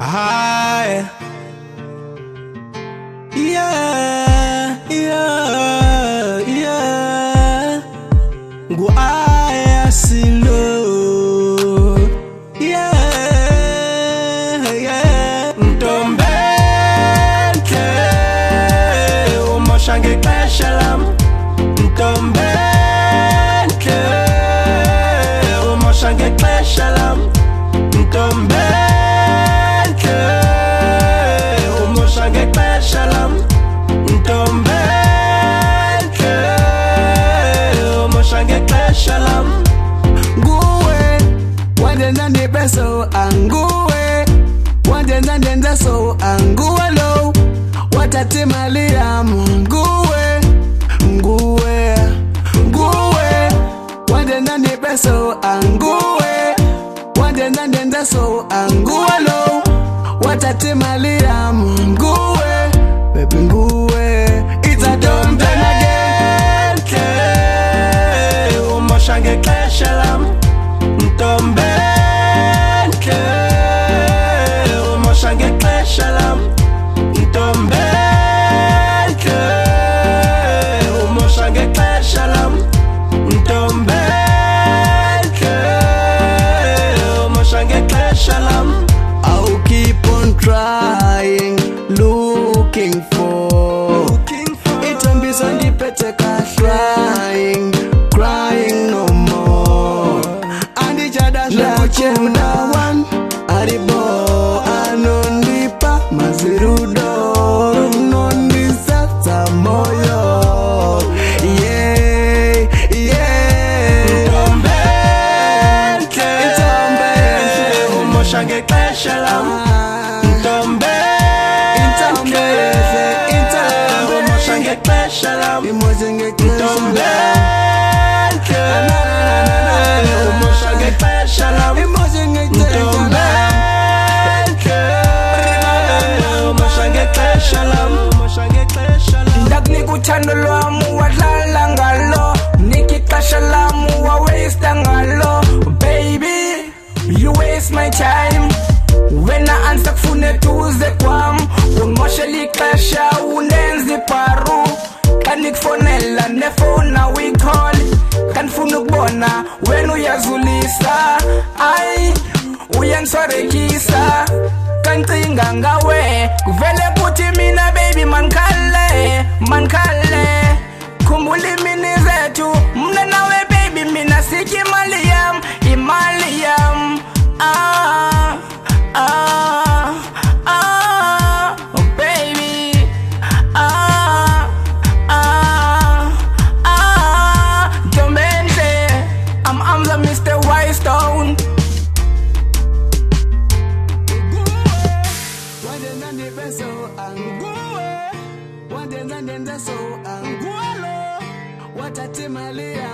Aye. Yeah, yeah, yeah. Go I silo. Yeah, yeah. Ntombeke umoshange keshalam. Ntombeke umoshange keshalam. Ntombeke umoshange keshalam. Ntombeke umoshange keshalam. Nguwe wandenda nipeso anguwe wandenda ndenda so anguwe lo watatimalia nguwe nguwe nguwe wandenda nipeso anguwe wandenda ndenda so anguwe lo watatimalia nguwe baby nguwe it's a dumb thing again umoshange keshalam. Ntombeke umoshange keshalam. Ntombeke umoshange keshalam. Ntombeke umoshange keshalam. I'll keep on trying, looking for it won't be so deep, crying no more. And each other's like chapter one, Aribo, Anondipa, Mazirudo, Nondisa, Moyo. Yeah, yeah. Ntombeke umoshange keshalam. Ntombeke umoshange keshalam. Ntombeke umoshange keshalam. Ntombeke umoshange keshalam. Ndagni kuchandolwamu wadlala ngalo nikikashalamu wa waste ngalo. Baby, you waste my time. When I answer fune tuze kwam unmosheli kasha unenzi paru kanik fonela nefona we call kan funu bona when uyazulisa ai uyansorekisa kantinga ngawe kuvele puti mina baby mankale kumbuli mini zetu mna nawe baby mina siki maliyam imaliyam oh baby, Domente, I'm Amza, Mr. Whitestone. Wandenda nipeso anguwe wandenda ndenda so anguwe lo watatimalia